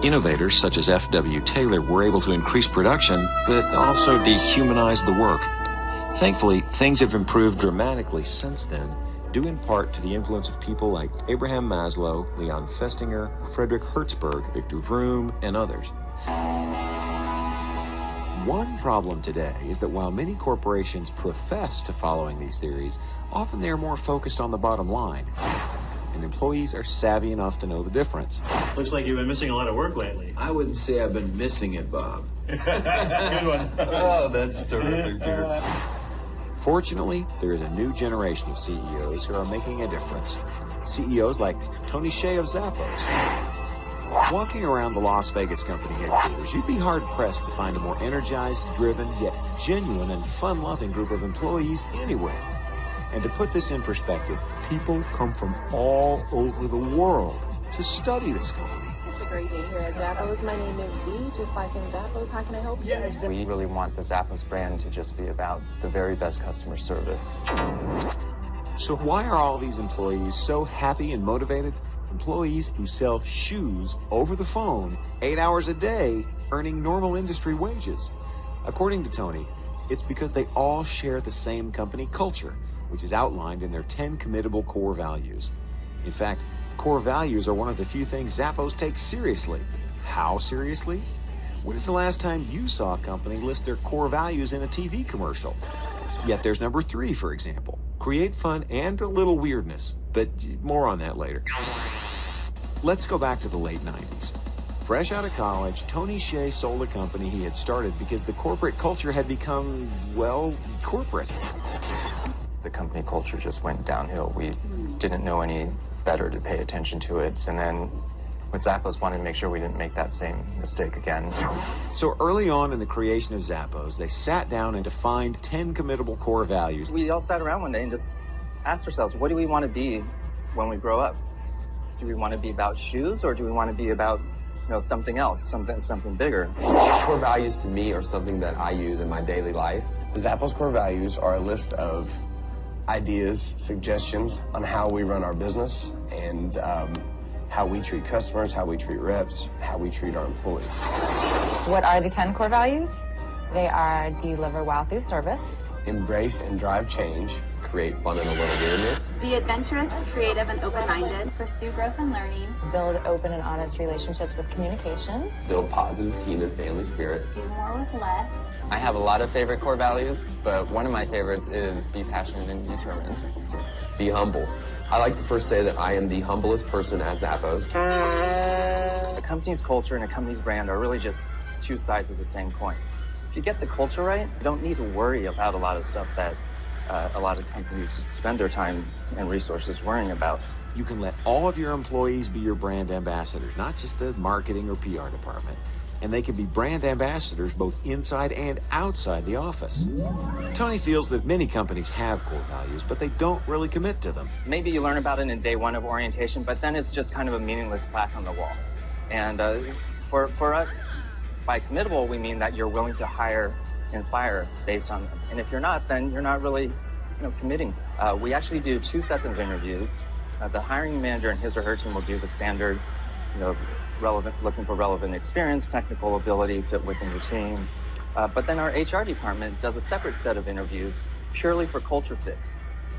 Innovators such as F.W. Taylor were able to increase production, but also dehumanize the work. Thankfully, things have improved dramatically since then, due in part to the influence of people like Abraham Maslow, Leon Festinger, Frederick Hertzberg, Victor Vroom, and others. One problem today is that while many corporations profess to following these theories, often they are more focused on the bottom line. And employees are savvy enough to know the difference. Looks like you've been missing a lot of work lately. I wouldn't say I've been missing it, Bob. Good one. Oh, that's terrific, Peter. Fortunately, there is a new generation of CEOs who are making a difference. CEOs like Tony Hsieh of Zappos. Walking around the Las Vegas company headquarters, you'd be hard-pressed to find a more energized, driven, yet genuine and fun-loving group of employees anywhere. And to put this in perspective, people come from all over the world to study this company. It's a great day here at Zappos. My name is Z, just like in Zappos. How can I help you? We really want the Zappos brand to just be about the very best customer service. So why are all these employees so happy and motivated? Employees who sell shoes over the phone 8 hours a day, earning normal industry wages. According to Tony, it's because they all share the same company culture, which is outlined in their 10 committable core values. In fact, core values are one of the few things Zappos takes seriously. How seriously? When is the last time you saw a company list their core values in a TV commercial? Yet there's number 3, for example. Create fun and a little weirdness, but more on that later. Let's go back to the late 90s. Fresh out of college, Tony Hsieh sold a company he had started because the corporate culture had become, well, corporate. The company culture just went downhill. We didn't know any better to pay attention to it. And then with Zappos, wanted to make sure we didn't make that same mistake again. So early on in the creation of Zappos, they sat down and defined 10 committable core values. We all sat around one day and just asked ourselves, what do we want to be when we grow up? Do we want to be about shoes, or do we want to be about, something else, something bigger? Core values to me are something that I use in my daily life. The Zappos core values are a list of ideas, suggestions on how we run our business and how we treat customers, how we treat reps, how we treat our employees. What are the 10 core values? They are deliver wow through service, Embrace and drive change, Create fun and a little weirdness. Be adventurous, creative, and open-minded. Pursue growth and learning. build open and honest relationships with communication, Build positive team and family spirit. Do more with less. I have a lot of favorite core values, but one of my favorites is be passionate and determined. Be humble. I like to first say that I am the humblest person at Zappos. A company's culture and a company's brand are really just two sides of the same coin. If you get the culture right, you don't need to worry about a lot of stuff that a lot of companies spend their time and resources worrying about. You can let all of your employees be your brand ambassadors, not just the marketing or PR department. And they can be brand ambassadors both inside and outside the office. Tony feels that many companies have core values, but they don't really commit to them. Maybe you learn about it in day one of orientation, but then it's just kind of a meaningless plaque on the wall. And for us, by committable, we mean that you're willing to hire and fire based on them. And if you're not, then you're not really committing. We actually do 2 sets of interviews. The hiring manager and his or her team will do the standard, looking for relevant experience, technical ability, fit within the team. But then our HR department does a separate set of interviews purely for culture fit.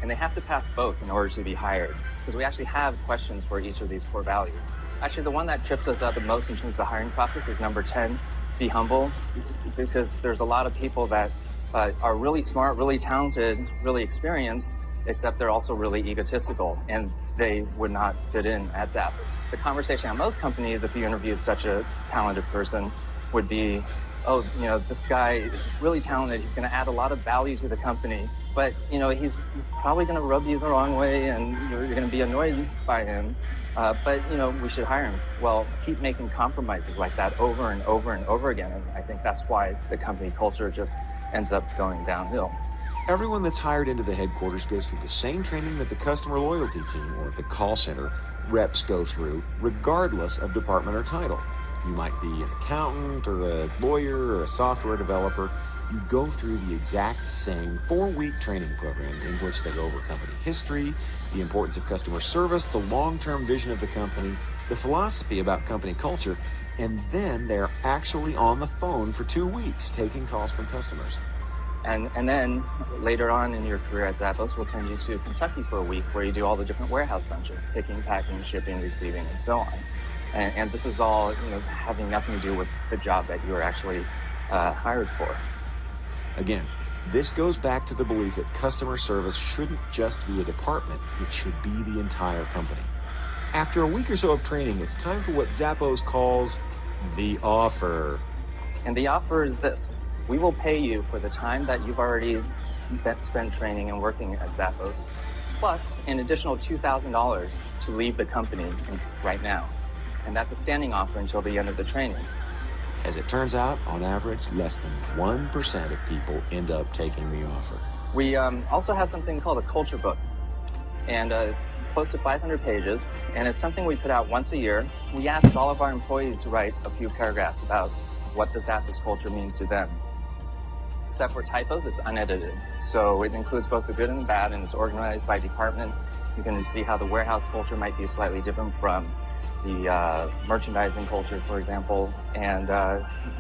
And they have to pass both in order to be hired, because we actually have questions for each of these core values. Actually, the one that trips us up the most in terms of the hiring process is number 10, be humble, because there's a lot of people that are really smart, really talented, really experienced, except they're also really egotistical, and they would not fit in at Zappos. The conversation at most companies, if you interviewed such a talented person, would be, this guy is really talented, he's going to add a lot of value to the company, but, he's probably going to rub you the wrong way, and you're going to be annoyed by him, but, we should hire him. Well, keep making compromises like that over and over and over again, and I think that's why the company culture just ends up going downhill. Everyone that's hired into the headquarters goes through the same training that the customer loyalty team or the call center reps go through, regardless of department or title. You might be an accountant or a lawyer or a software developer. You go through the exact same 4-week training program in which they go over company history, the importance of customer service, the long-term vision of the company, the philosophy about company culture, and then they're actually on the phone for 2 weeks taking calls from customers. And then later on in your career at Zappos, we'll send you to Kentucky for a week where you do all the different warehouse functions, picking, packing, shipping, receiving, and so on. And this is all, having nothing to do with the job that you were actually hired for. Again, this goes back to the belief that customer service shouldn't just be a department, it should be the entire company. After a week or so of training, it's time for what Zappos calls the offer. And the offer is this. We will pay you for the time that you've already spent training and working at Zappos, plus an additional $2,000 to leave the company right now. And that's a standing offer until the end of the training. As it turns out, on average, less than 1% of people end up taking the offer. We also have something called a culture book. And it's close to 500 pages, and it's something we put out once a year. We asked all of our employees to write a few paragraphs about what the Zappos culture means to them. Except for typos, it's unedited. So it includes both the good and the bad, and it's organized by department. You can see how the warehouse culture might be slightly different from the merchandising culture, for example. And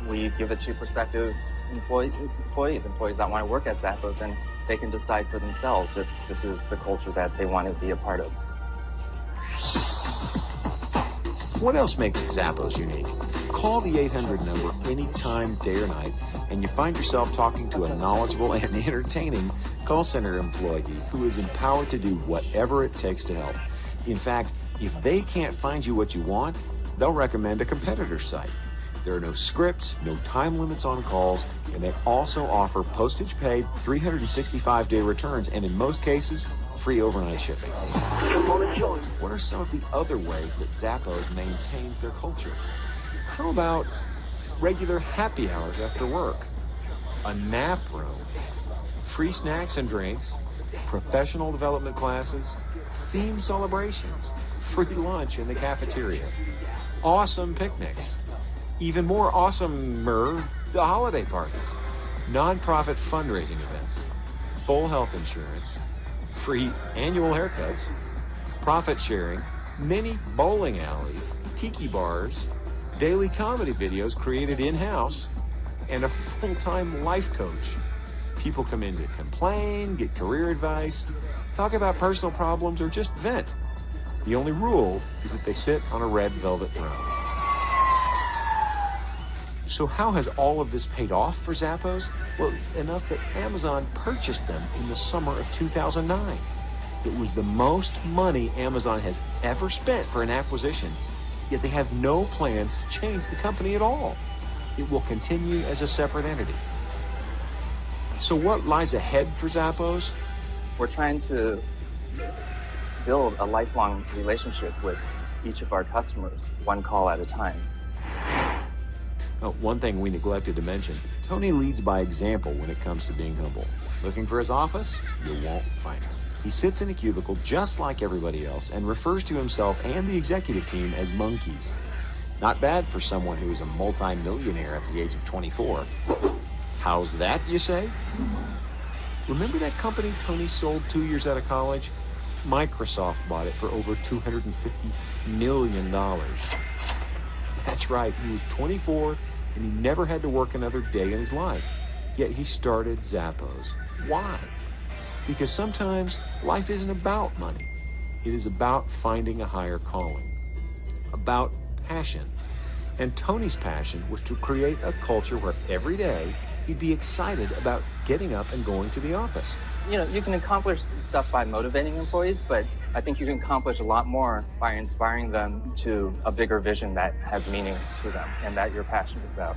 we give it to prospective employees that want to work at Zappos, and they can decide for themselves if this is the culture that they want to be a part of. What else makes Zappos unique? Call the 800 number anytime, day or night, and you find yourself talking to a knowledgeable and entertaining call center employee who is empowered to do whatever it takes to help. In fact, if they can't find you what you want, they'll recommend a competitor's site. There are no scripts, no time limits on calls, and they also offer postage-paid 365-day returns, and in most cases, free overnight shipping. What are some of the other ways that Zappos maintains their culture? How about regular happy hours after work, a nap room, free snacks and drinks, professional development classes, themed celebrations, free lunch in the cafeteria, awesome picnics, even more awesomer, the holiday parties, nonprofit fundraising events, full health insurance, free annual haircuts, profit sharing, mini bowling alleys, tiki bars, daily comedy videos created in-house, and a full-time life coach. People come in to complain, get career advice, talk about personal problems, or just vent. The only rule is that they sit on a red velvet throne. So how has all of this paid off for Zappos? Well, enough that Amazon purchased them in the summer of 2009. It was the most money Amazon has ever spent for an acquisition, yet they have no plans to change the company at all. It will continue as a separate entity. So what lies ahead for Zappos? We're trying to build a lifelong relationship with each of our customers, one call at a time. Oh, one thing we neglected to mention, Tony leads by example when it comes to being humble. Looking for his office? You won't find it. He sits in a cubicle just like everybody else and refers to himself and the executive team as monkeys. Not bad for someone who is a multi-millionaire at the age of 24. How's that, you say? Remember that company Tony sold 2 years out of college? Microsoft bought it for over $250 million. That's right, he was 24 and he never had to work another day in his life. Yet he started Zappos. Why? Because sometimes life isn't about money. It is about finding a higher calling, about passion. And Tony's passion was to create a culture where every day he'd be excited about getting up and going to the office. You can accomplish stuff by motivating employees, but I think you can accomplish a lot more by inspiring them to a bigger vision that has meaning to them and that you're passionate about.